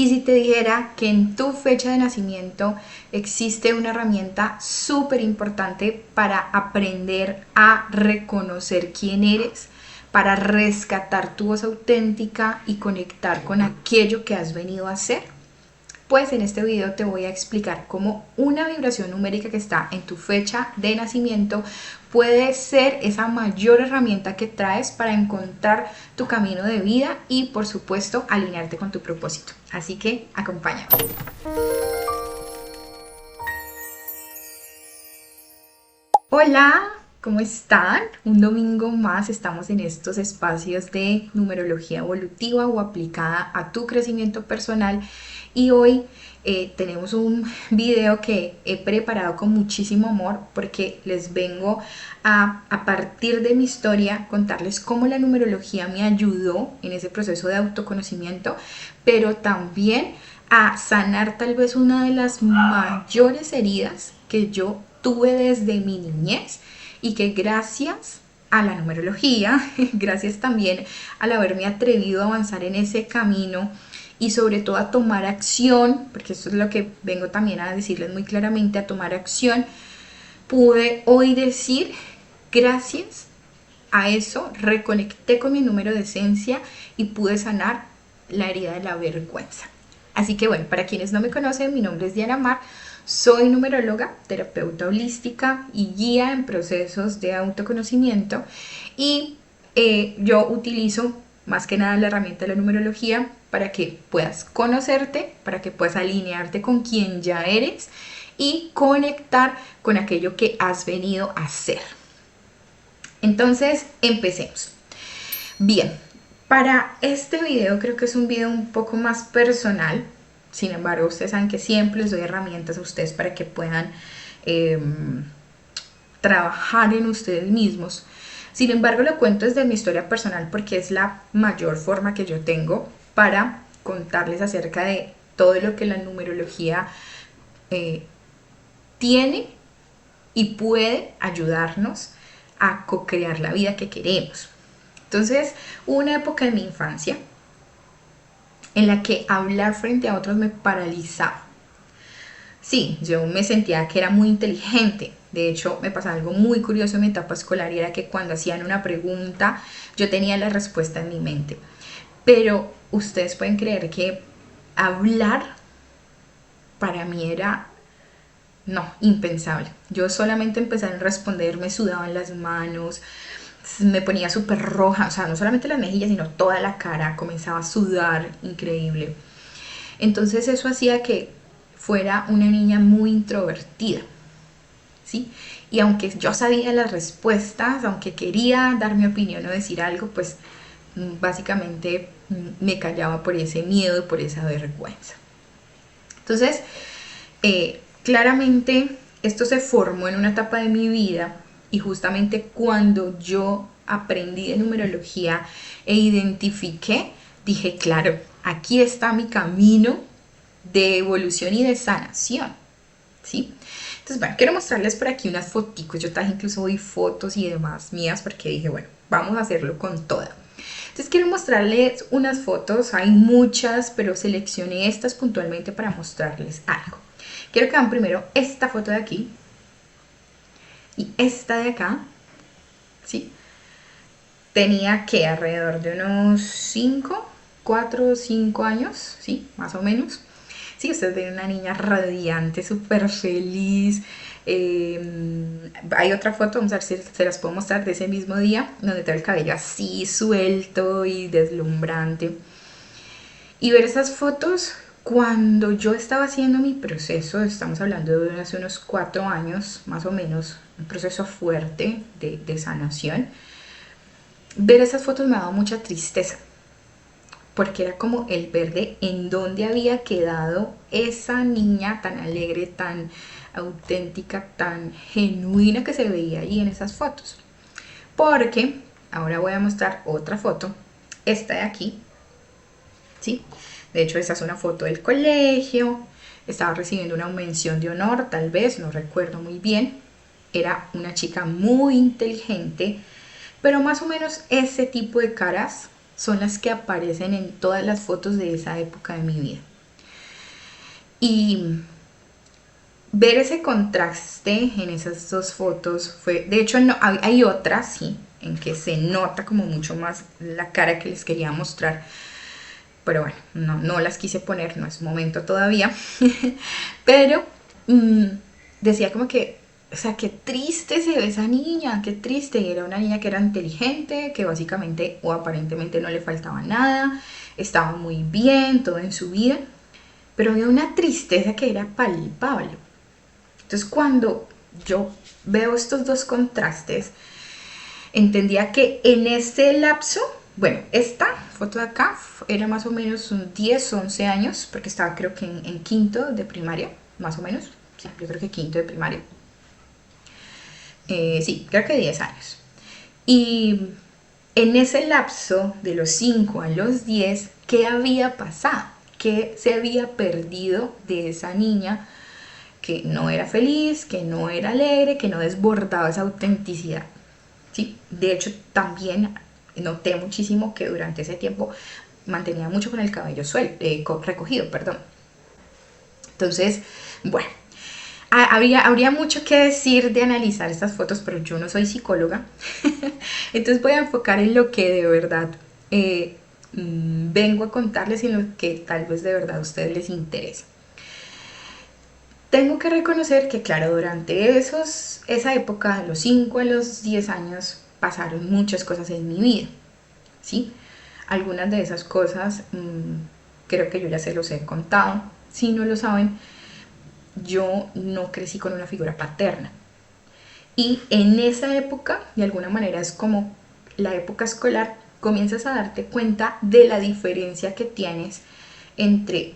Y si te dijera que en tu fecha de nacimiento existe una herramienta súper importante para aprender a reconocer quién eres, para rescatar tu voz auténtica y conectar con aquello que has venido a hacer, pues en este video te voy a explicar cómo una vibración numérica que está en tu fecha de nacimiento puede ser esa mayor herramienta que traes para encontrar tu camino de vida y por supuesto alinearte con tu propósito. Así que acompáñame. Hola, ¿cómo están? Un domingo más estamos en estos espacios de numerología evolutiva o aplicada a tu crecimiento personal y hoy tenemos un video que he preparado con muchísimo amor porque les vengo a partir de mi historia contarles cómo la numerología me ayudó en ese proceso de autoconocimiento, pero también a sanar tal vez una de las mayores heridas que yo tuve desde mi niñez y que gracias a la numerología, gracias también al haberme atrevido a avanzar en ese camino y sobre todo a tomar acción, porque esto es lo que vengo también a decirles muy claramente, a tomar acción, pude hoy decir gracias a eso reconecté con mi número de esencia y pude sanar la herida de la vergüenza. Así que bueno, para quienes no me conocen, mi nombre es Diana Mar, soy numeróloga, terapeuta holística y guía en procesos de autoconocimiento y yo utilizo más que nada la herramienta de la numerología para que puedas conocerte, para que puedas alinearte con quien ya eres y conectar con aquello que has venido a hacer. Entonces, empecemos. Bien, para este video creo que es un video un poco más personal. Sin embargo, ustedes saben que siempre les doy herramientas a ustedes para que puedan trabajar en ustedes mismos. Sin embargo, lo cuento desde mi historia personal porque es la mayor forma que yo tengo para contarles acerca de todo lo que la numerología tiene y puede ayudarnos a co-crear la vida que queremos. Entonces, hubo una época de mi infancia en la que hablar frente a otros me paralizaba. Sí, yo me sentía que era muy inteligente. De hecho, me pasaba algo muy curioso en mi etapa escolar y era que cuando hacían una pregunta, yo tenía la respuesta en mi mente. Pero ustedes pueden creer que hablar para mí era impensable. Yo solamente empecé a responder, me sudaban las manos, me ponía súper roja, o sea, no solamente las mejillas, sino toda la cara, comenzaba a sudar, increíble. Entonces eso hacía que fuera una niña muy introvertida, ¿sí? Y aunque yo sabía las respuestas, aunque quería dar mi opinión o decir algo, pues básicamente me callaba por ese miedo y por esa vergüenza. Entonces, claramente esto se formó en una etapa de mi vida y justamente cuando yo aprendí de numerología e identifiqué, dije, claro, aquí está mi camino de evolución y de sanación, ¿sí? Entonces, bueno, quiero mostrarles por aquí unas foticos, yo traje incluso hoy fotos y demás mías porque dije, bueno, vamos a hacerlo con toda. Entonces quiero mostrarles unas fotos, hay muchas, pero seleccioné estas puntualmente para mostrarles algo. Quiero que vean primero esta foto de aquí y esta de acá, ¿sí? Tenía que alrededor de unos 4 o 5 años, ¿sí? Más o menos. Sí, ustedes ven una niña radiante, súper feliz. Hay otra foto, vamos a ver si se las puedo mostrar de ese mismo día, donde tengo el cabello así suelto y deslumbrante. Y ver esas fotos cuando yo estaba haciendo mi proceso, estamos hablando de hace unos 4 años más o menos, un proceso fuerte de sanación. Ver esas fotos me daba mucha tristeza, porque era como el ver de en dónde había quedado esa niña tan alegre, tan auténtica, tan genuina que se veía ahí en esas fotos. Porque ahora voy a mostrar otra foto, esta de aquí, ¿sí? De hecho, esa es una foto del colegio, estaba recibiendo una mención de honor, tal vez, no recuerdo muy bien. Era una chica muy inteligente, pero más o menos ese tipo de caras son las que aparecen en todas las fotos de esa época de mi vida. Y ver ese contraste en esas dos fotos fue, de hecho no, hay otras, sí, en que se nota como mucho más la cara que les quería mostrar, pero bueno, no las quise poner, no es momento todavía, pero mmm, decía como que, o sea, qué triste se ve esa niña, qué triste, y era una niña que era inteligente, que básicamente o aparentemente no le faltaba nada, estaba muy bien, todo en su vida, pero había una tristeza que era palpable. Entonces cuando yo veo estos dos contrastes, entendía que en ese lapso, bueno, esta foto de acá era más o menos un 10 o 11 años, porque estaba creo que en quinto de primaria, más o menos, sí, yo creo que quinto de primaria. Sí, creo que 10 años. Y en ese lapso de los 5 a los 10, ¿qué había pasado? ¿Qué se había perdido de esa niña que no era feliz, que no era alegre, que no desbordaba esa autenticidad? ¿Sí? De hecho, también noté muchísimo que durante ese tiempo mantenía mucho con el cabello recogido, perdón. Entonces, bueno, habría mucho que decir de analizar estas fotos, pero yo no soy psicóloga. Entonces voy a enfocar en lo que de verdad vengo a contarles y en lo que tal vez de verdad a ustedes les interesa. Tengo que reconocer que, claro, durante esa época, de los 5 a los 10 años, pasaron muchas cosas en mi vida, ¿sí? Algunas de esas cosas creo que yo ya se los he contado. Si no lo saben, yo no crecí con una figura paterna. Y en esa época, de alguna manera, es como la época escolar, comienzas a darte cuenta de la diferencia que tienes entre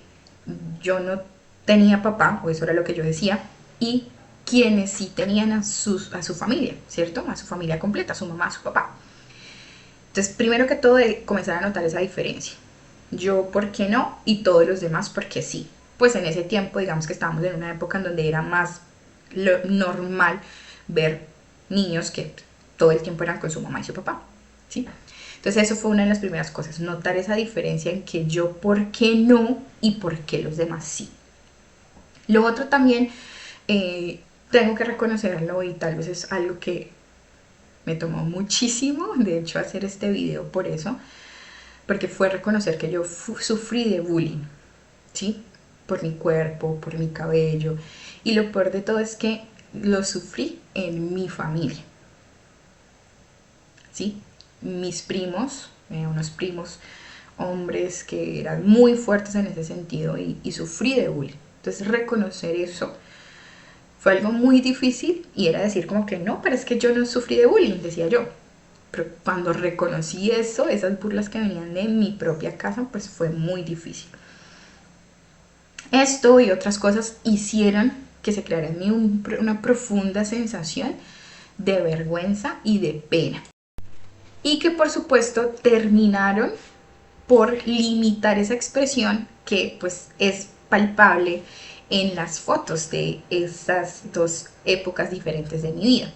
yo no tenía papá, o eso era lo que yo decía, y quienes sí tenían a su familia, ¿cierto? A su familia completa, a su mamá, a su papá. Entonces, primero que todo, de comenzar a notar esa diferencia. Yo, ¿por qué no? Y todos los demás, ¿por qué sí? Pues en ese tiempo, digamos que estábamos en una época en donde era más normal ver niños que todo el tiempo eran con su mamá y su papá, ¿sí? Entonces eso fue una de las primeras cosas, notar esa diferencia en que yo por qué no y por qué los demás sí. Lo otro también, tengo que reconocerlo y tal vez es algo que me tomó muchísimo, de hecho, hacer este video por eso, porque fue reconocer que yo sufrí de bullying, ¿sí? Por mi cuerpo, por mi cabello, y lo peor de todo es que lo sufrí en mi familia, ¿sí? Mis primos, unos primos hombres que eran muy fuertes en ese sentido y sufrí de bullying. Entonces reconocer eso fue algo muy difícil y era decir como que no, pero es que yo no sufrí de bullying, decía yo. Pero cuando reconocí eso, esas burlas que venían de mi propia casa, pues fue muy difícil. Esto y otras cosas hicieron que se creara en mí una profunda sensación de vergüenza y de pena. Y que por supuesto terminaron por limitar esa expresión que pues es palpable en las fotos de esas dos épocas diferentes de mi vida.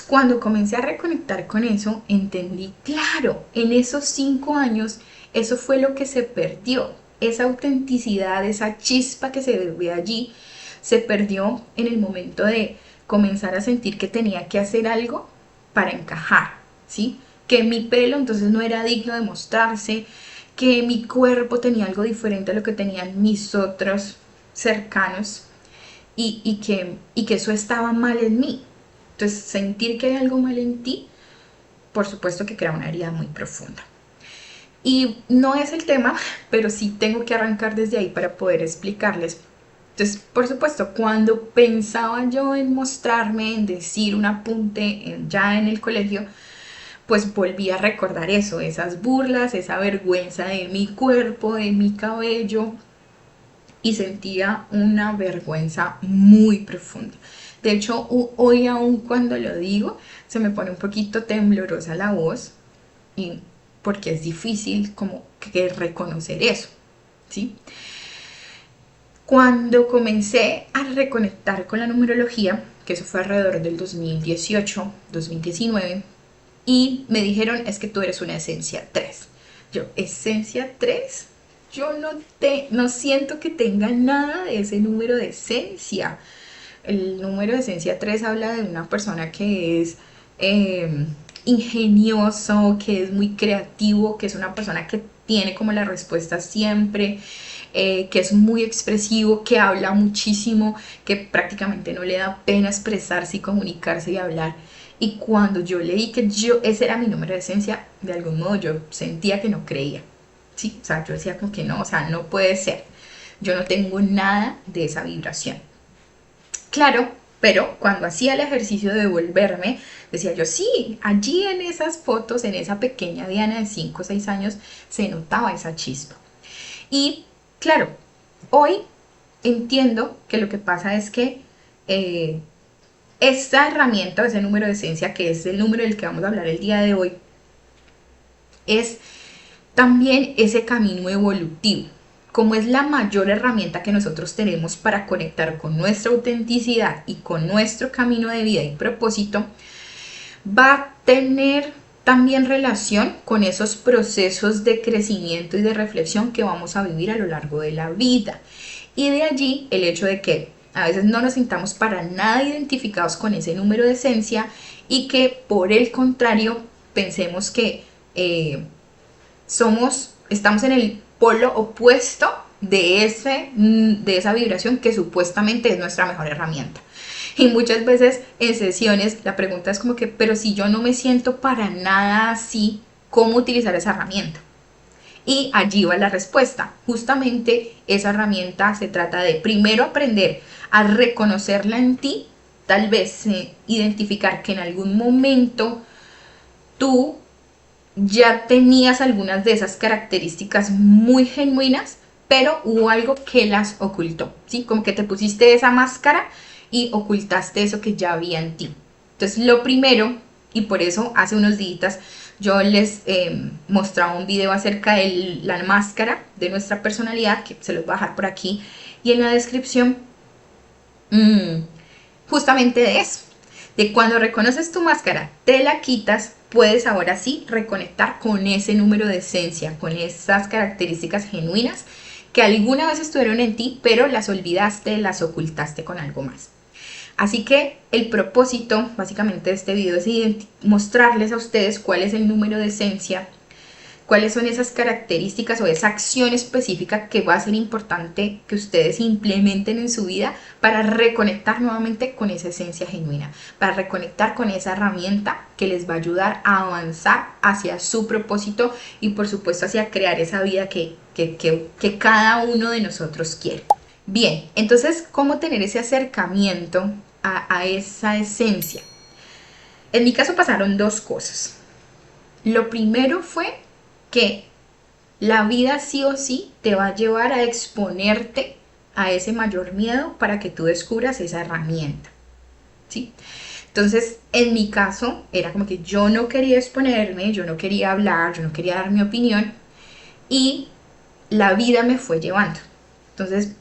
Cuando comencé a reconectar con eso, entendí, claro, en esos 5 años, eso fue lo que se perdió. Esa autenticidad, esa chispa que se ve allí, se perdió en el momento de comenzar a sentir que tenía que hacer algo para encajar, ¿sí? Que mi pelo entonces no era digno de mostrarse, que mi cuerpo tenía algo diferente a lo que tenían mis otros cercanos y que eso estaba mal en mí. Entonces, sentir que hay algo mal en ti, por supuesto que crea una herida muy profunda. Y no es el tema, pero sí tengo que arrancar desde ahí para poder explicarles. Entonces, por supuesto, cuando pensaba yo en mostrarme, en decir un apunte ya en el colegio, pues volví a recordar eso, esas burlas, esa vergüenza de mi cuerpo, de mi cabello, y sentía una vergüenza muy profunda. De hecho, hoy aún cuando lo digo, se me pone un poquito temblorosa la voz, y porque es difícil como que reconocer eso, ¿sí? Cuando comencé a reconectar con la numerología, que eso fue alrededor del 2018, 2019, y me dijeron, es que tú eres una esencia 3. Yo, ¿esencia 3? yo no siento que tenga nada de ese número de esencia. El número de esencia 3 habla de una persona que es eh, ingenioso, que es muy creativo, que es una persona que tiene como la respuesta siempre, que es muy expresivo, que habla muchísimo, que prácticamente no le da pena expresarse y comunicarse y hablar. Y cuando yo leí que ese era mi número de esencia, de algún modo yo sentía que no creía. Sí, o sea, yo decía como que no, o sea, no puede ser. Yo no tengo nada de esa vibración. Claro, pero cuando hacía el ejercicio de volverme, decía yo, sí, allí en esas fotos, en esa pequeña Diana de 5 o 6 años, se notaba esa chispa. Y claro, hoy entiendo que lo que pasa es que eh, esta herramienta, ese número de esencia, que es el número del que vamos a hablar el día de hoy, es también ese camino evolutivo. Como es la mayor herramienta que nosotros tenemos para conectar con nuestra autenticidad y con nuestro camino de vida y propósito, va a tener también relación con esos procesos de crecimiento y de reflexión que vamos a vivir a lo largo de la vida. Y de allí el hecho de que a veces no nos sintamos para nada identificados con ese número de esencia y que por el contrario pensemos que estamos en el polo opuesto de esa vibración que supuestamente es nuestra mejor herramienta. Y muchas veces en sesiones la pregunta es como que, pero si yo no me siento para nada así, ¿cómo utilizar esa herramienta? Y allí va la respuesta. Justamente esa herramienta se trata de primero aprender a reconocerla en ti, tal vez identificar que en algún momento tú ya tenías algunas de esas características muy genuinas, pero hubo algo que las ocultó, ¿sí? Como que te pusiste esa máscara y ocultaste eso que ya había en ti. Entonces, lo primero, y por eso hace unos días yo les mostraba un video acerca de la máscara de nuestra personalidad, que se los voy a dejar por aquí y en la descripción, justamente de eso, de cuando reconoces tu máscara, te la quitas, puedes ahora sí reconectar con ese número de esencia, con esas características genuinas que alguna vez estuvieron en ti, pero las olvidaste, las ocultaste con algo más. Así que el propósito básicamente de este video es mostrarles a ustedes cuál es el número de esencia, cuáles son esas características o esa acción específica que va a ser importante que ustedes implementen en su vida para reconectar nuevamente con esa esencia genuina, para reconectar con esa herramienta que les va a ayudar a avanzar hacia su propósito y por supuesto hacia crear esa vida que cada uno de nosotros quiere. Bien, entonces, ¿cómo tener ese acercamiento a esa esencia? En mi caso pasaron dos cosas. Lo primero fue que la vida sí o sí te va a llevar a exponerte a ese mayor miedo para que tú descubras esa herramienta, ¿sí? Entonces, en mi caso, era como que yo no quería exponerme, yo no quería hablar, yo no quería dar mi opinión y la vida me fue llevando. Entonces,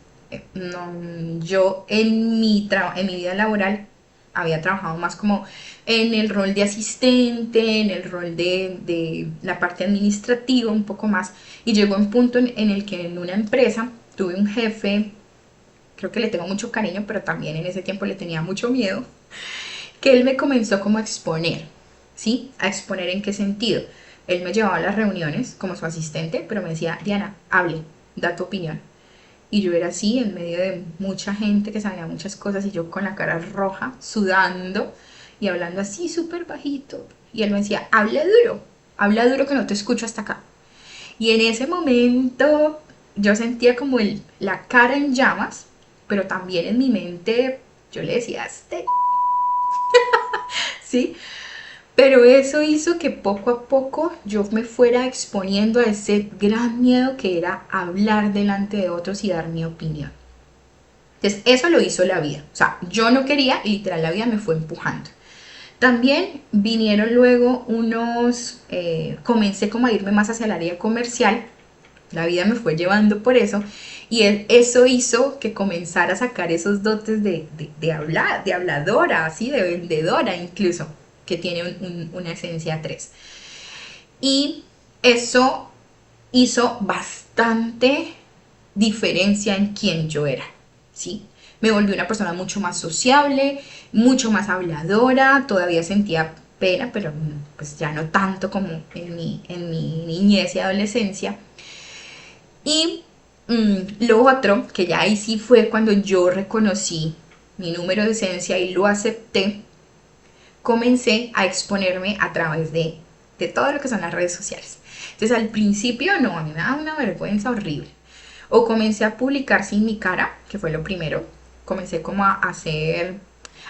no, yo en mi vida laboral había trabajado más como en el rol de asistente, en el rol de la parte administrativa, un poco más. Y llegó un punto en el que en una empresa tuve un jefe, creo que le tengo mucho cariño, pero también en ese tiempo le tenía mucho miedo, que él me comenzó como a exponer, ¿sí? A exponer en qué sentido. Él me llevaba a las reuniones como su asistente, pero me decía, Diana, hable, da tu opinión. Y yo era así, en medio de mucha gente que sabía muchas cosas y yo con la cara roja, sudando y hablando así súper bajito. Y él me decía, habla duro que no te escucho hasta acá. Y en ese momento yo sentía como la cara en llamas, pero también en mi mente yo le decía, ¿sí? Pero eso hizo que poco a poco yo me fuera exponiendo a ese gran miedo que era hablar delante de otros y dar mi opinión. Entonces, eso lo hizo la vida. O sea, yo no quería y literal la vida me fue empujando. También vinieron luego comencé como a irme más hacia el área comercial. La vida me fue llevando por eso. Y eso hizo que comenzara a sacar esos dotes de hablar, de habladora, así, de vendedora incluso, que tiene una esencia 3. Y eso hizo bastante diferencia en quién yo era, ¿sí? Me volví una persona mucho más sociable, mucho más habladora, todavía sentía pena, pero pues ya no tanto como en mi niñez y adolescencia. Y lo otro, que ya ahí sí fue cuando yo reconocí mi número de esencia y lo acepté, comencé a exponerme a través de todo lo que son las redes sociales. Entonces al principio no, a mí me daba una vergüenza horrible. O comencé a publicar sin mi cara, que fue lo primero. Comencé como a hacer...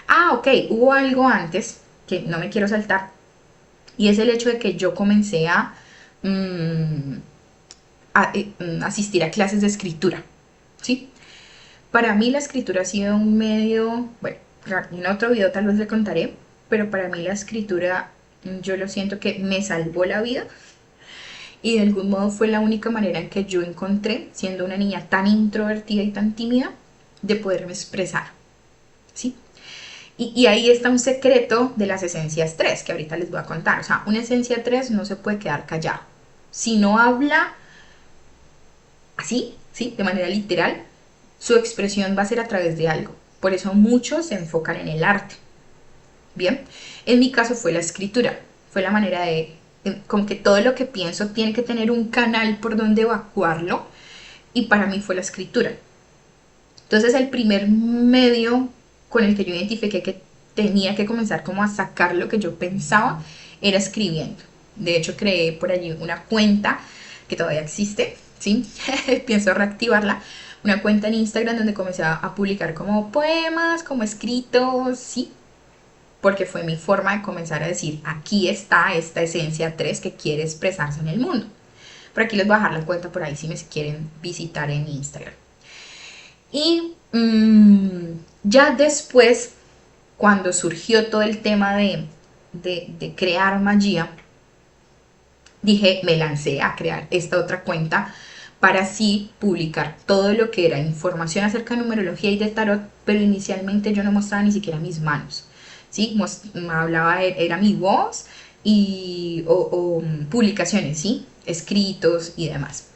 Ah, ok, hubo algo antes que no me quiero saltar. Y es el hecho de que yo comencé mm, asistir a clases de escritura. ¿Sí? Para mí la escritura ha sido un medio, bueno, en otro video tal vez le contaré, pero para mí la escritura yo lo siento que me salvó la vida y de algún modo fue la única manera en que yo encontré, siendo una niña tan introvertida y tan tímida, de poderme expresar, ¿sí? Y ahí está un secreto de las esencias 3 que ahorita les voy a contar. O sea, una esencia 3 no se puede quedar callado. Si no habla así, ¿sí? De manera literal, su expresión va a ser a través de algo. Por eso muchos se enfocan en el arte. Bien, en mi caso fue la escritura. Fue la manera de, como que todo lo que pienso tiene que tener un canal por donde evacuarlo. Y para mí fue la escritura. Entonces el primer medio con el que yo identifiqué que tenía que comenzar como a sacar lo que yo pensaba era escribiendo. De hecho creé por allí una cuenta que todavía existe, ¿sí? Pienso reactivarla. Una cuenta en Instagram donde comencé a publicar como poemas, como escritos, ¿sí? Porque fue mi forma de comenzar a decir, aquí está esta esencia 3 que quiere expresarse en el mundo. Por aquí les voy a dejar la cuenta por ahí si me quieren visitar en Instagram. Y ya después, cuando surgió todo el tema de crear magia, dije, me lancé a crear esta otra cuenta para así publicar todo lo que era información acerca de numerología y de tarot, pero inicialmente yo no mostraba ni siquiera mis manos, ¿sí? Hablaba, era mi voz o publicaciones, ¿sí? Escritos y demás.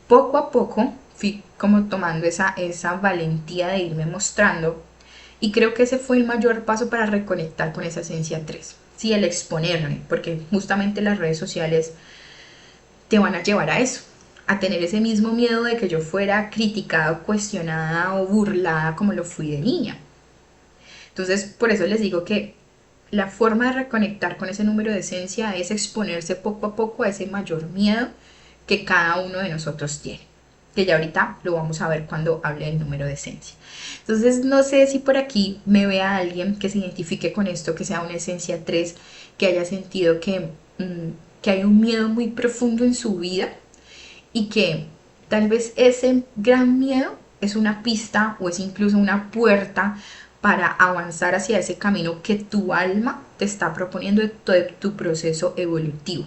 Poco a poco fui como tomando esa valentía de irme mostrando y creo que ese fue el mayor paso para reconectar con esa esencia 3. Sí, el exponerme, porque justamente las redes sociales te van a llevar a eso, a tener ese mismo miedo de que yo fuera criticada, cuestionada o burlada como lo fui de niña. Entonces, por eso les digo que la forma de reconectar con ese número de esencia es exponerse poco a poco a ese mayor miedo que cada uno de nosotros tiene, que ya ahorita lo vamos a ver cuando hable del número de esencia. Entonces no sé si por aquí me vea alguien que se identifique con esto, que sea una esencia 3, que haya sentido que hay un miedo muy profundo en su vida y que tal vez ese gran miedo es una pista o es incluso una puerta para avanzar hacia ese camino que tu alma te está proponiendo de tu proceso evolutivo.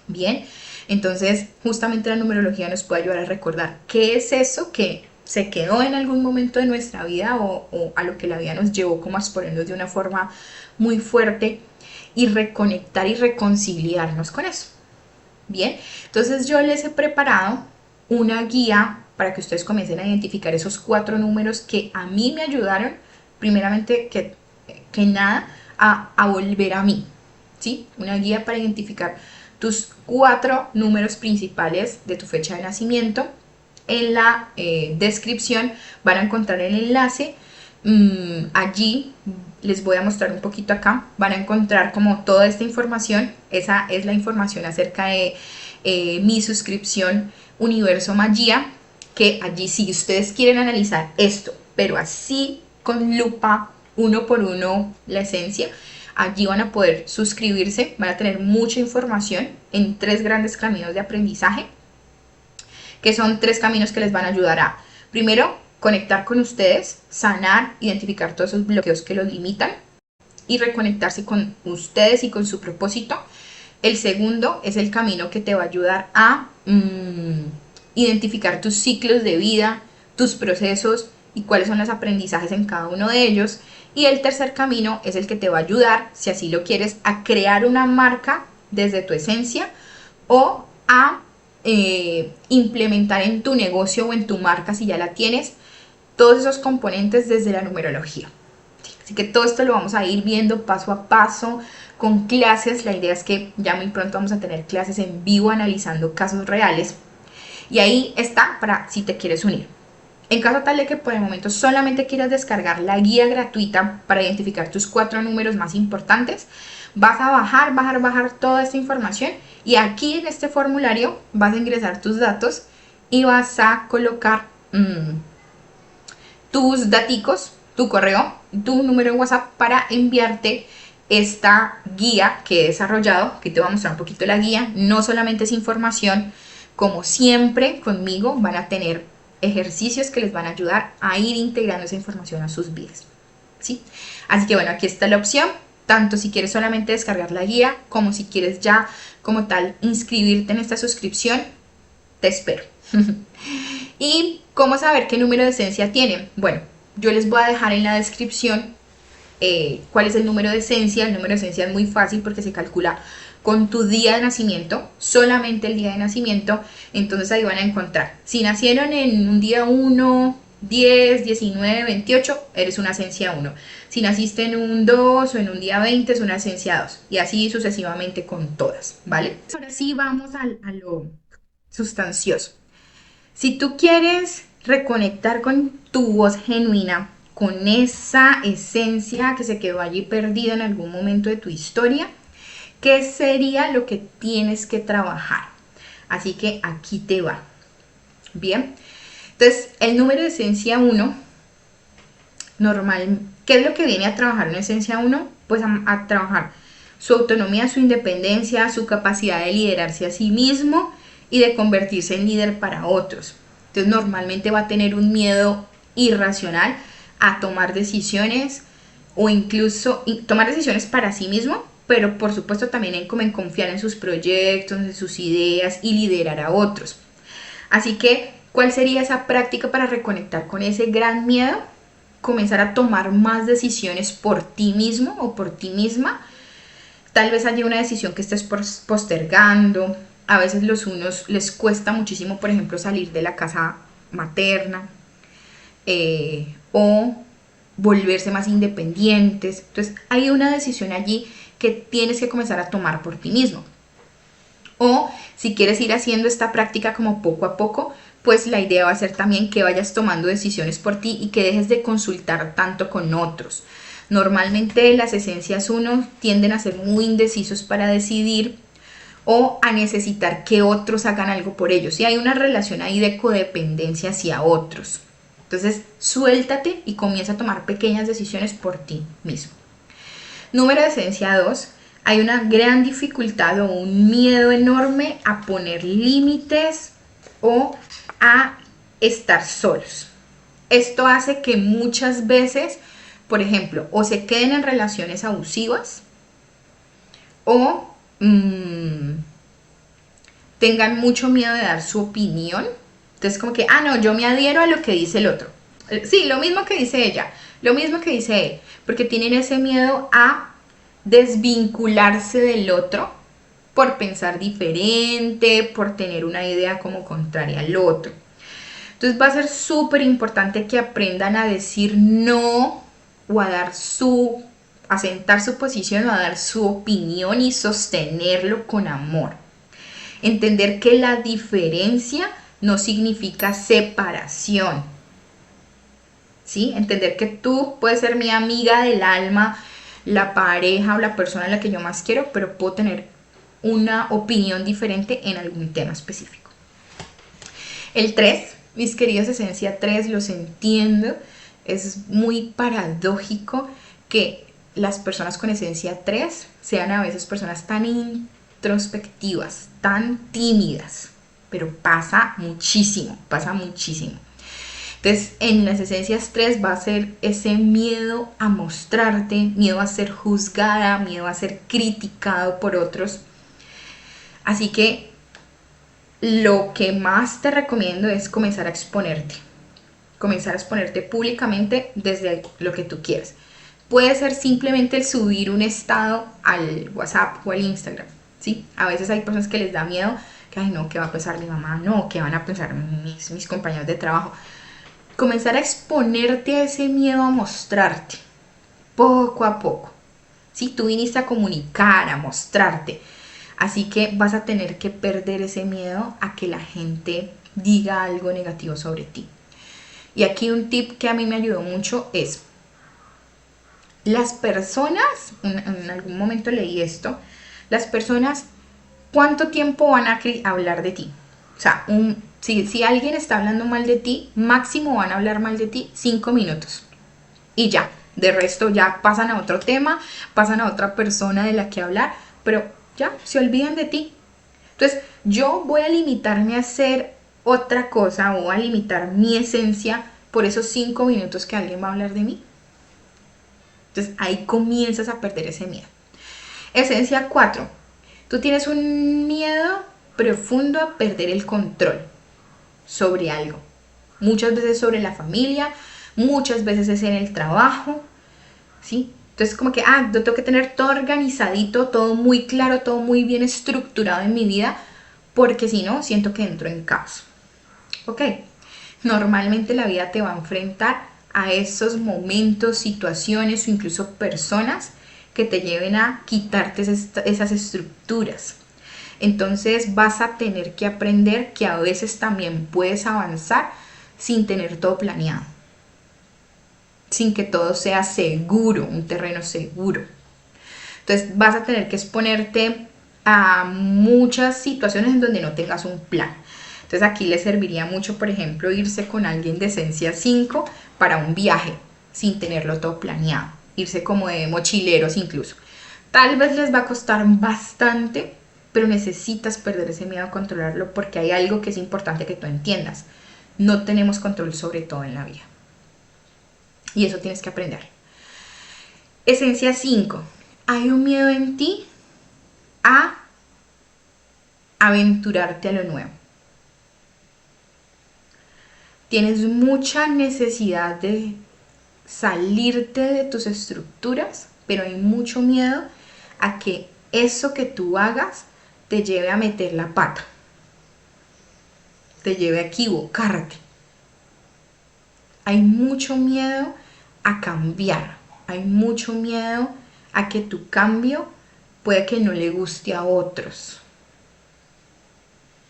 Bien, entonces justamente la numerología nos puede ayudar a recordar qué es eso que se quedó en algún momento de nuestra vida o a lo que la vida nos llevó como a exponernos de una forma muy fuerte y reconectar y reconciliarnos con eso. Bien, entonces yo les he preparado una guía para que ustedes comiencen a identificar esos 4 números que a mí me ayudaron, primeramente que nada, a volver a mí, ¿sí? Una guía para identificar tus 4 números principales de tu fecha de nacimiento. En la descripción van a encontrar el enlace. Allí les voy a mostrar un poquito acá. Van a encontrar como toda esta información. Esa es la información acerca de mi suscripción Universo Magia. Que allí, si ustedes quieren analizar esto, pero así con lupa, uno por uno, la esencia, allí van a poder suscribirse, van a tener mucha información en 3 grandes caminos de aprendizaje, que son 3 caminos que les van a ayudar a, primero, conectar con ustedes, sanar, identificar todos esos bloqueos que los limitan y reconectarse con ustedes y con su propósito. El segundo es el camino que te va a ayudar a identificar tus ciclos de vida, tus procesos y cuáles son los aprendizajes en cada uno de ellos. Y el tercer camino es el que te va a ayudar, si así lo quieres, a crear una marca desde tu esencia o a implementar en tu negocio o en tu marca si ya la tienes, todos esos componentes desde la numerología. Así que todo esto lo vamos a ir viendo paso a paso con clases. La idea es que ya muy pronto vamos a tener clases en vivo analizando casos reales. Y ahí está para si te quieres unir. En caso tal de que por el momento solamente quieras descargar la guía gratuita para identificar tus 4 números más importantes, vas a bajar toda esta información y aquí en este formulario vas a ingresar tus datos y vas a colocar tus daticos, tu correo, tu número de WhatsApp para enviarte esta guía que he desarrollado, que te voy a mostrar un poquito la guía. No solamente es información, como siempre conmigo van a tener ejercicios que les van a ayudar a ir integrando esa información a sus vidas, ¿sí? Así que bueno, aquí está la opción, tanto si quieres solamente descargar la guía, como si quieres ya como tal inscribirte en esta suscripción, te espero. ¿Y cómo saber qué número de esencia tienen? Bueno, yo les voy a dejar en la descripción cuál es el número de esencia. El número de esencia es muy fácil porque se calcula con tu día de nacimiento, solamente el día de nacimiento. Entonces ahí van a encontrar, si nacieron en un día 1, 10, 19, 28, eres una esencia 1. Si naciste en un 2 o en un día 20, es una esencia 2. Y así sucesivamente con todas, ¿vale? Ahora sí vamos a lo sustancioso. Si tú quieres reconectar con tu voz genuina, con esa esencia que se quedó allí perdida en algún momento de tu historia, ¿qué sería lo que tienes que trabajar? Así que aquí te va. Bien, entonces el número de esencia 1, normal, ¿qué es lo que viene a trabajar una esencia 1? Pues a trabajar su autonomía, su independencia, su capacidad de liderarse a sí mismo y de convertirse en líder para otros. Entonces normalmente va a tener un miedo irracional a tomar decisiones o incluso tomar decisiones para sí mismo, pero por supuesto también en confiar en sus proyectos, en sus ideas y liderar a otros. Así que, ¿cuál sería esa práctica para reconectar con ese gran miedo? Comenzar a tomar más decisiones por ti mismo o por ti misma. Tal vez haya una decisión que estés postergando. A veces los unos les cuesta muchísimo, por ejemplo, salir de la casa materna o volverse más independientes. Entonces hay una decisión allí que tienes que comenzar a tomar por ti mismo. O si quieres ir haciendo esta práctica como poco a poco, pues la idea va a ser también que vayas tomando decisiones por ti y que dejes de consultar tanto con otros. Normalmente las esencias 1 tienden a ser muy indecisos para decidir o a necesitar que otros hagan algo por ellos. Y hay una relación ahí de codependencia hacia otros. Entonces, suéltate y comienza a tomar pequeñas decisiones por ti mismo. Número de esencia 2. Hay una gran dificultad o un miedo enorme a poner límites o a estar solos. Esto hace que muchas veces, por ejemplo, o se queden en relaciones abusivas o tengan mucho miedo de dar su opinión. Entonces como que, no, yo me adhiero a lo que dice el otro. Sí, lo mismo que dice ella, lo mismo que dice él, porque tienen ese miedo a desvincularse del otro por pensar diferente, por tener una idea como contraria al otro. Entonces va a ser súper importante que aprendan a decir no o a sentar su posición o a dar su opinión y sostenerlo con amor. Entender que la diferencia no significa separación. ¿Sí? Entender que tú puedes ser mi amiga del alma, la pareja o la persona a la que yo más quiero, pero puedo tener una opinión diferente en algún tema específico. El 3, mis queridos esencia 3, los entiendo. Es muy paradójico que las personas con esencia 3 sean a veces personas tan introspectivas, tan tímidas, pero pasa muchísimo, pasa muchísimo. Entonces, en las esencias 3 va a ser ese miedo a mostrarte, miedo a ser juzgada, miedo a ser criticado por otros. Así que lo que más te recomiendo es comenzar a exponerte públicamente desde lo que tú quieras. Puede ser simplemente el subir un estado al WhatsApp o al Instagram, ¿sí? A veces hay personas que les da miedo que ay no, ¿qué va a pensar mi mamá? No, ¿qué van a pensar mis compañeros de trabajo? Comenzar a exponerte a ese miedo a mostrarte, poco a poco. Si tú viniste a comunicar, a mostrarte, así que vas a tener que perder ese miedo a que la gente diga algo negativo sobre ti. Y aquí un tip que a mí me ayudó mucho es, las personas, en algún momento leí esto, las personas, ¿cuánto tiempo van a hablar de ti? O sea, si alguien está hablando mal de ti, máximo van a hablar mal de ti 5 minutos. Y ya, de resto ya pasan a otro tema, pasan a otra persona de la que hablar, pero ya, se olvidan de ti. Entonces, yo voy a limitarme a hacer otra cosa o a limitar mi esencia por esos 5 minutos que alguien va a hablar de mí. Entonces, ahí comienzas a perder ese miedo. Esencia 4. Tú tienes un miedo profundo a perder el control sobre algo. Muchas veces sobre la familia, muchas veces es en el trabajo, ¿sí? Entonces como que, yo tengo que tener todo organizadito, todo muy claro, todo muy bien estructurado en mi vida, porque si no, siento que entro en caos. ¿Ok? Normalmente la vida te va a enfrentar a esos momentos, situaciones o incluso personas que te lleven a quitarte esas estructuras. Entonces vas a tener que aprender que a veces también puedes avanzar sin tener todo planeado, sin que todo sea seguro, un terreno seguro. Entonces vas a tener que exponerte a muchas situaciones en donde no tengas un plan. Entonces aquí le serviría mucho, por ejemplo, irse con alguien de esencia 5 para un viaje sin tenerlo todo planeado. Irse como de mochileros incluso. Tal vez les va a costar bastante, pero necesitas perder ese miedo a controlarlo porque hay algo que es importante que tú entiendas. No tenemos control sobre todo en la vida. Y eso tienes que aprender. Esencia 5. Hay un miedo en ti a aventurarte a lo nuevo. Tienes mucha necesidad de salirte de tus estructuras, pero hay mucho miedo a que eso que tú hagas te lleve a meter la pata, te lleve a equivocarte. Hay mucho miedo a cambiar, hay mucho miedo a que tu cambio puede que no le guste a otros.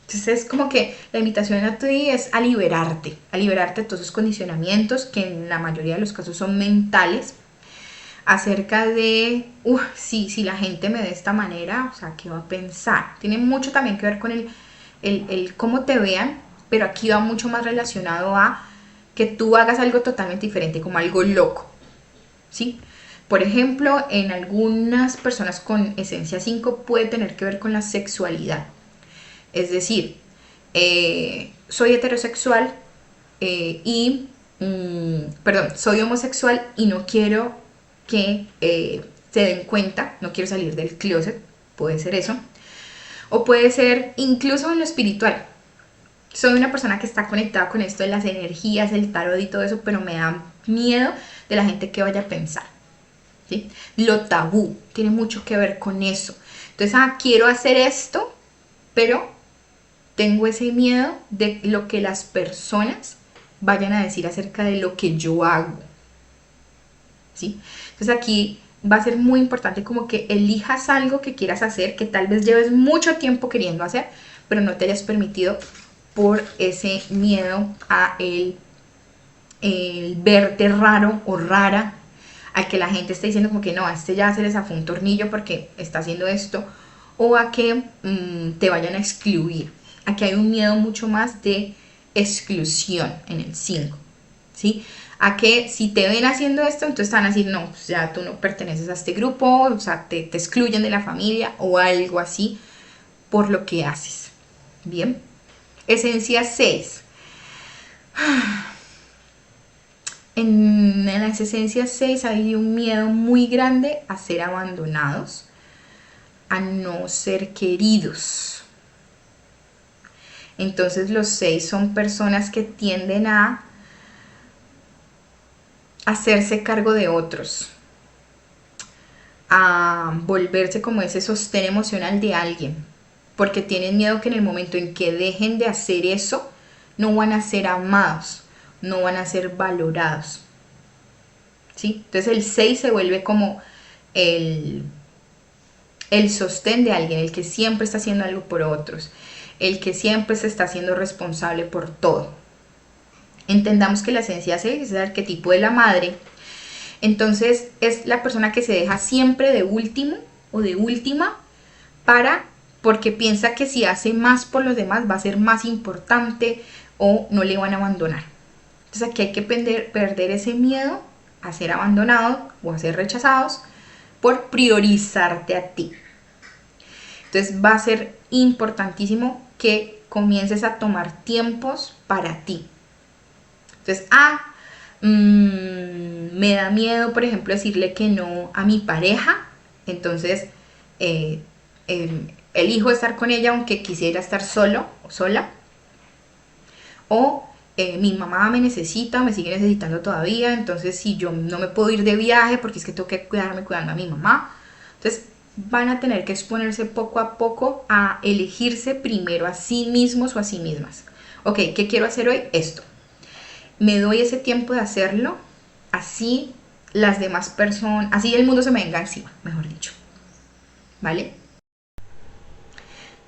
Entonces es como que la invitación a ti es a liberarte de todos esos condicionamientos que en la mayoría de los casos son mentales, acerca de, si la gente me ve de esta manera, o sea, ¿qué va a pensar? Tiene mucho también que ver con el cómo te vean, pero aquí va mucho más relacionado a que tú hagas algo totalmente diferente, como algo loco, ¿sí? Por ejemplo, en algunas personas con esencia 5 puede tener que ver con la sexualidad. Es decir, soy heterosexual soy homosexual y no quiero que se den cuenta, no quiero salir del closet, puede ser eso. O puede ser incluso en lo espiritual. Soy una persona que está conectada con esto de las energías, el tarot y todo eso, pero me da miedo de la gente que vaya a pensar. ¿Sí? Lo tabú tiene mucho que ver con eso. Entonces, quiero hacer esto, pero tengo ese miedo de lo que las personas vayan a decir acerca de lo que yo hago. ¿Sí? Entonces aquí va a ser muy importante como que elijas algo que quieras hacer, que tal vez lleves mucho tiempo queriendo hacer, pero no te hayas permitido por ese miedo a el verte raro o rara, a que la gente esté diciendo como que no, a este ya se le zafó un tornillo porque está haciendo esto, o a que te vayan a excluir. Aquí hay un miedo mucho más de exclusión en el 5, ¿sí? A que si te ven haciendo esto, entonces van a decir, no, pues ya tú no perteneces a este grupo, o sea, te excluyen de la familia o algo así por lo que haces. Bien. Esencia 6. En las esencias 6 hay un miedo muy grande a ser abandonados, a no ser queridos. Entonces los 6 son personas que tienden a hacerse cargo de otros, a volverse como ese sostén emocional de alguien. porque tienen miedo que en el momento en que dejen de hacer eso, no van a ser amados, no van a ser valorados. ¿Sí? Entonces el 6 se vuelve como el, el sostén de alguien, el que siempre está haciendo algo por otros, el que siempre se está haciendo responsable por todo. Entendamos que la esencia 6 es el arquetipo de la madre. Entonces es la persona que se deja siempre de último o de última porque piensa que si hace más por los demás va a ser más importante o no le van a abandonar. Entonces aquí hay que perder ese miedo a ser abandonado o a ser rechazados por priorizarte a ti. Entonces va a ser importantísimo que comiences a tomar tiempos para ti. Entonces, me da miedo, por ejemplo, decirle que no a mi pareja. Entonces, elijo estar con ella aunque quisiera estar solo o sola. O mi mamá me necesita, me sigue necesitando todavía. Entonces, si yo no me puedo ir de viaje porque es que tengo que cuidarme cuidando a mi mamá. Entonces, van a tener que exponerse poco a poco a elegirse primero a sí mismos o a sí mismas. Ok, ¿qué quiero hacer hoy? Esto. Me doy ese tiempo de hacerlo, así las demás personas, así el mundo se me venga encima, mejor dicho. ¿Vale?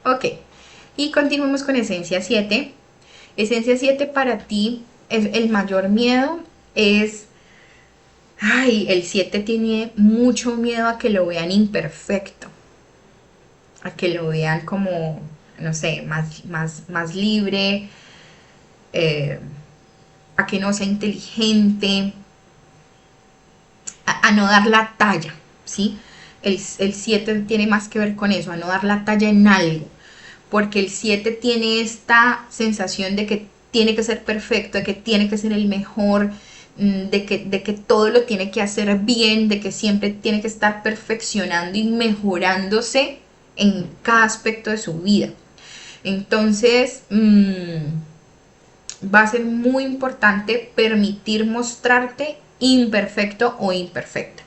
Ok, y continuemos con esencia 7. Esencia 7 para ti, es el mayor miedo es... Ay, el 7 tiene mucho miedo a que lo vean imperfecto, a que lo vean como, no sé, más libre, eh, a que no sea inteligente, a no dar la talla, ¿sí? El 7 tiene más que ver con eso, a no dar la talla en algo, porque el 7 tiene esta sensación de que tiene que ser perfecto, de que tiene que ser el mejor, de que todo lo tiene que hacer bien, de que siempre tiene que estar perfeccionando y mejorándose en cada aspecto de su vida. Entonces, va a ser muy importante permitir mostrarte imperfecto o imperfecta.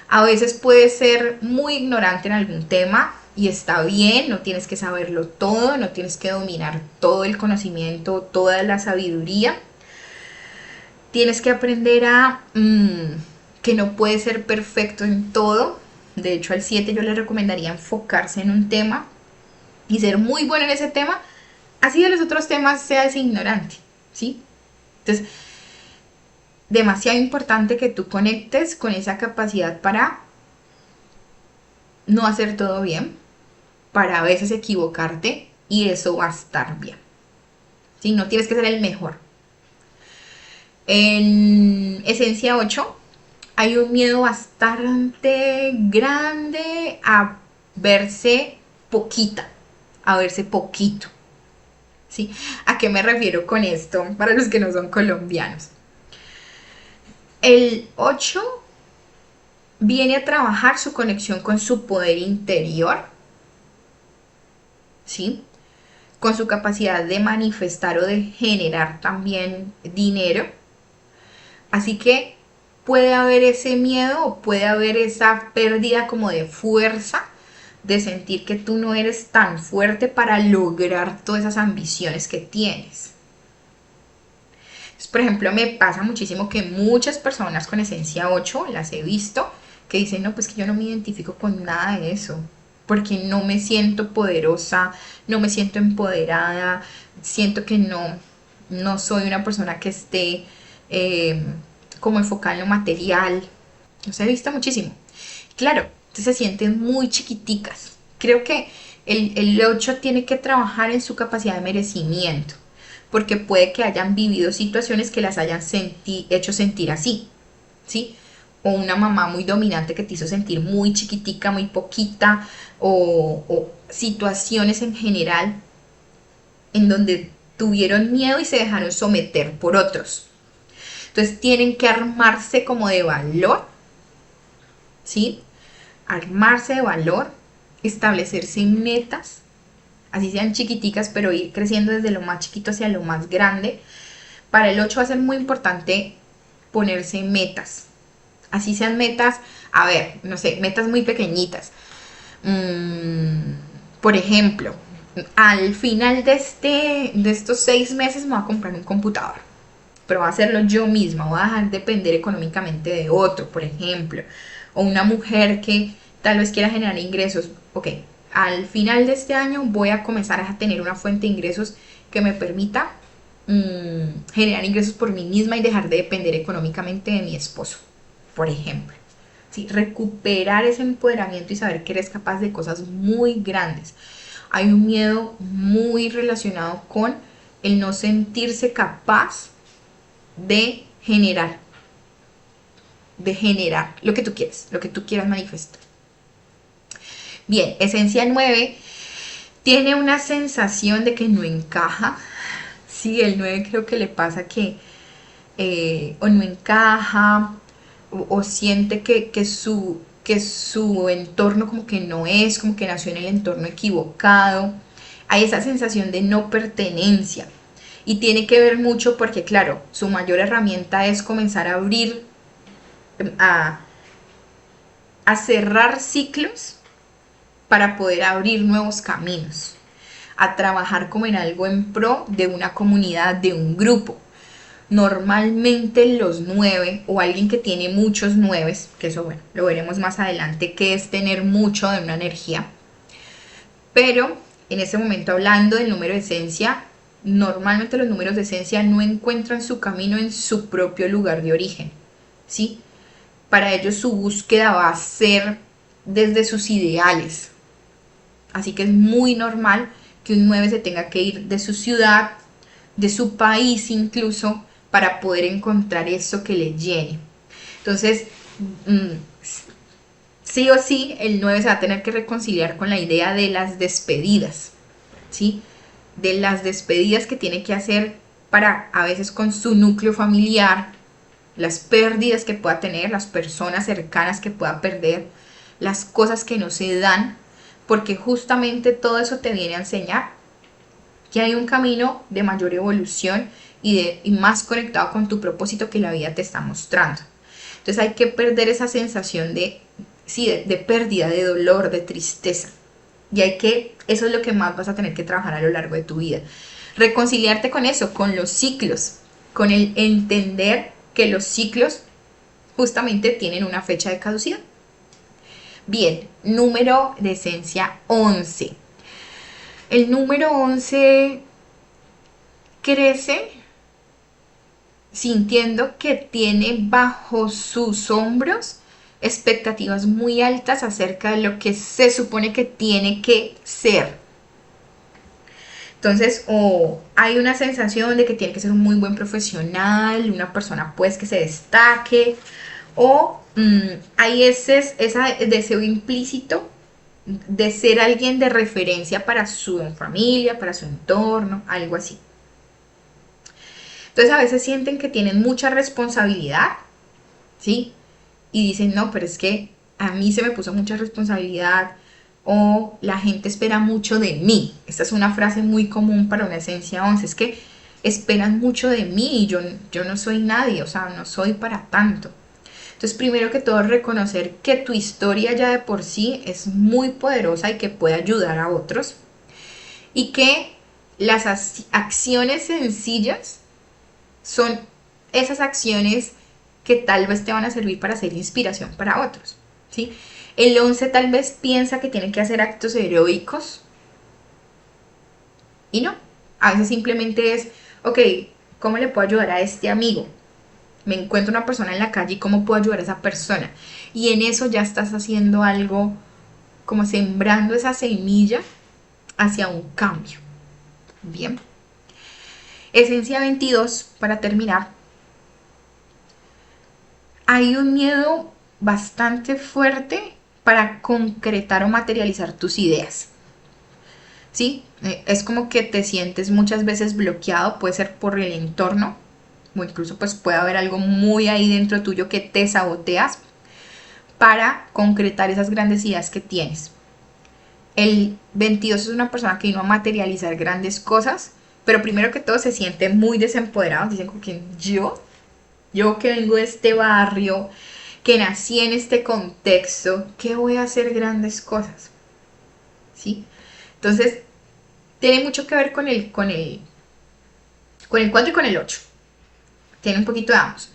A veces puedes ser muy ignorante en algún tema y está bien, no tienes que saberlo todo, no tienes que dominar todo el conocimiento, toda la sabiduría. Tienes que aprender que no puedes ser perfecto en todo. De hecho, al 7 yo le recomendaría enfocarse en un tema y ser muy bueno en ese tema, así de los otros temas seas ignorante, ¿sí? Entonces, demasiado importante que tú conectes con esa capacidad para no hacer todo bien, para a veces equivocarte y eso va a estar bien. ¿Sí? No tienes que ser el mejor. En esencia 8 hay un miedo bastante grande a verse poquita, a verse poquito. ¿Sí? ¿A qué me refiero con esto? Para los que no son colombianos. El 8 viene a trabajar su conexión con su poder interior, ¿sí? Con su capacidad de manifestar o de generar también dinero. Así que puede haber ese miedo o puede haber esa pérdida como de fuerza, de sentir que tú no eres tan fuerte para lograr todas esas ambiciones que tienes. Entonces, por ejemplo, me pasa muchísimo que muchas personas con esencia 8, las he visto, que dicen, no, pues que yo no me identifico con nada de eso, porque no me siento poderosa, no me siento empoderada, siento que no soy una persona que esté eh, como enfocada en lo material. Los he visto muchísimo. Claro, entonces se sienten muy chiquiticas. Creo que el 8 tiene que trabajar en su capacidad de merecimiento, porque puede que hayan vivido situaciones que las hayan hecho sentir así, ¿sí? O una mamá muy dominante que te hizo sentir muy chiquitica, muy poquita, o situaciones en general en donde tuvieron miedo y se dejaron someter por otros. Entonces tienen que armarse como de valor, ¿sí? Armarse de valor, establecerse metas, así sean chiquiticas, pero ir creciendo desde lo más chiquito hacia lo más grande. Para el 8 va a ser muy importante ponerse metas. Así sean metas, a ver, no sé, metas muy pequeñitas. Por ejemplo, al final de estos 6 meses me voy a comprar un computador, pero voy a hacerlo yo misma, voy a dejar de depender económicamente de otro, por ejemplo. O una mujer que tal vez quiera generar ingresos. Ok, al final de este año voy a comenzar a tener una fuente de ingresos que me permita generar ingresos por mí misma y dejar de depender económicamente de mi esposo, por ejemplo. Sí, recuperar ese empoderamiento y saber que eres capaz de cosas muy grandes. Hay un miedo muy relacionado con el no sentirse capaz de generar lo que tú quieras manifestar. Bien, esencia 9 tiene una sensación de que no encaja. Sí, el 9 creo que le pasa que o no encaja o siente que su entorno como que no es, como que nació en el entorno equivocado. Hay esa sensación de no pertenencia. Y tiene que ver mucho porque, claro, su mayor herramienta es comenzar a abrir, a, a cerrar ciclos para poder abrir nuevos caminos, a trabajar como en algo en pro de una comunidad, de un grupo. Normalmente los 9 o alguien que tiene muchos 9, que eso bueno, lo veremos más adelante, que es tener mucho de una energía. Pero en ese momento hablando del número de esencia, normalmente los números de esencia no encuentran su camino en su propio lugar de origen, ¿sí? Para ellos su búsqueda va a ser desde sus ideales. Así que es muy normal que un 9 se tenga que ir de su ciudad, de su país incluso, para poder encontrar eso que le llene. Entonces, sí o sí, el 9 se va a tener que reconciliar con la idea de las despedidas, ¿sí? De las despedidas que tiene que hacer para, a veces con su núcleo familiar, las pérdidas que pueda tener, las personas cercanas que pueda perder, las cosas que no se dan, porque justamente todo eso te viene a enseñar que hay un camino de mayor evolución y más conectado con tu propósito que la vida te está mostrando. Entonces hay que perder esa sensación de pérdida, de dolor, de tristeza. Y eso es lo que más vas a tener que trabajar a lo largo de tu vida. Reconciliarte con eso, con los ciclos, con el entender que los ciclos justamente tienen una fecha de caducidad. Bien, número de esencia 11. El número 11 crece sintiendo que tiene bajo sus hombros expectativas muy altas acerca de lo que se supone que tiene que ser. Entonces, hay una sensación de que tiene que ser un muy buen profesional, una persona pues que se destaque, o hay ese deseo implícito de ser alguien de referencia para su familia, para su entorno, algo así. Entonces a veces sienten que tienen mucha responsabilidad, ¿sí? Y dicen, no, pero es que a mí se me puso mucha responsabilidad o la gente espera mucho de mí. Esta es una frase muy común para una esencia 11, es que esperan mucho de mí y yo no soy nadie, o sea, no soy para tanto. Entonces, primero que todo, reconocer que tu historia ya de por sí es muy poderosa y que puede ayudar a otros y que las acciones sencillas son esas acciones que tal vez te van a servir para ser inspiración para otros, ¿sí? El 11 tal vez piensa que tiene que hacer actos heroicos y no. A veces simplemente es, ok, ¿cómo le puedo ayudar a este amigo? Me encuentro una persona en la calle y cómo puedo ayudar a esa persona. Y en eso ya estás haciendo algo, como sembrando esa semilla hacia un cambio. Bien. Esencia 22, para terminar. Hay un miedo bastante fuerte para concretar o materializar tus ideas. ¿Sí? Es como que te sientes muchas veces bloqueado, puede ser por el entorno, o incluso pues puede haber algo muy ahí dentro tuyo que te saboteas para concretar esas grandes ideas que tienes. El 22 es una persona que vino a materializar grandes cosas, pero primero que todo se siente muy desempoderado. Dicen como que yo que vengo de este barrio, que nací en este contexto, ¿qué voy a hacer grandes cosas? ¿Sí? Entonces, tiene mucho que ver con el 4 y con el 8. Tiene un poquito de ambos.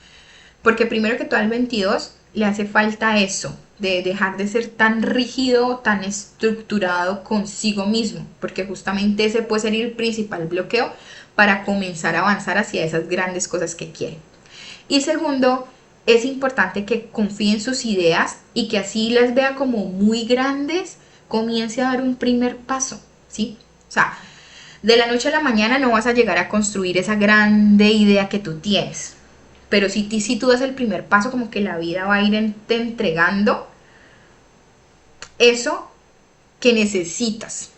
Porque primero que todo al 22 le hace falta eso, de dejar de ser tan rígido, tan estructurado consigo mismo, porque justamente ese puede ser el principal bloqueo para comenzar a avanzar hacia esas grandes cosas que quiere. Y segundo, es importante que confíe en sus ideas y que así las vea como muy grandes, comience a dar un primer paso, ¿sí? O sea, de la noche a la mañana no vas a llegar a construir esa grande idea que tú tienes. Pero si tú das el primer paso, como que la vida va a ir te entregando eso que necesitas,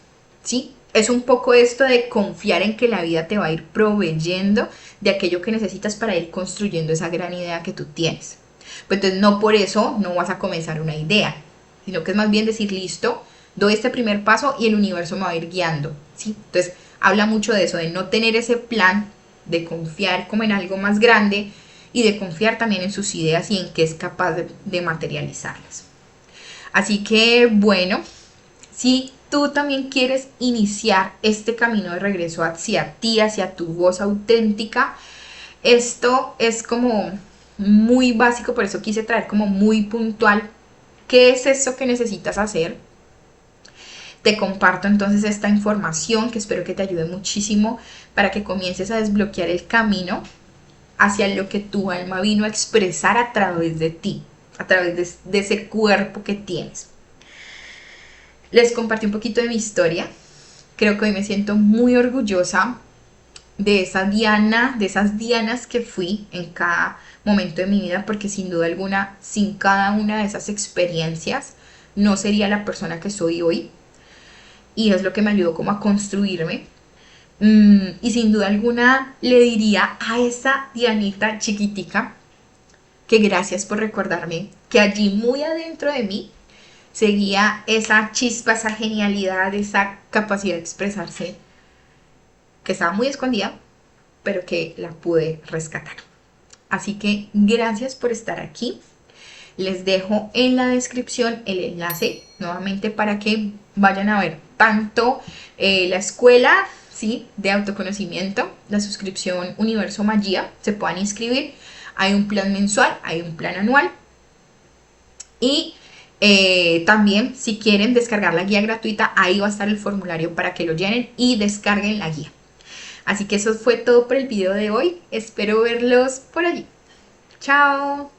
¿sí? Es un poco esto de confiar en que la vida te va a ir proveyendo de aquello que necesitas para ir construyendo esa gran idea que tú tienes. Pues entonces no por eso no vas a comenzar una idea, sino que es más bien decir, listo, doy este primer paso y el universo me va a ir guiando, ¿sí? Entonces habla mucho de eso, de no tener ese plan, de confiar como en algo más grande y de confiar también en sus ideas y en que es capaz de materializarlas. Así que bueno, si tú también quieres iniciar este camino de regreso hacia ti, hacia tu voz auténtica, esto es como muy básico, por eso quise traer como muy puntual qué es eso que necesitas hacer. Te comparto entonces esta información que espero que te ayude muchísimo para que comiences a desbloquear el camino hacia lo que tu alma vino a expresar a través de ti, a través de ese cuerpo que tienes. Les compartí un poquito de mi historia. Creo que hoy me siento muy orgullosa de esa Diana, de esas Dianas que fui en cada momento de mi vida, porque sin duda alguna, sin cada una de esas experiencias, no sería la persona que soy hoy. Y es lo que me ayudó como a construirme. Y sin duda alguna le diría a esa Dianita chiquitica que gracias por recordarme que allí muy adentro de mí seguía esa chispa, esa genialidad, esa capacidad de expresarse que estaba muy escondida, pero que la pude rescatar. Así que gracias por estar aquí. Les dejo en la descripción el enlace nuevamente para que vayan a ver tanto la escuela, ¿sí?, de autoconocimiento, la suscripción Universo Magia, se puedan inscribir. Hay un plan mensual, hay un plan anual. Y también si quieren descargar la guía gratuita, ahí va a estar el formulario para que lo llenen y descarguen la guía. Así que eso fue todo por el video de hoy. Espero verlos por allí. Chao.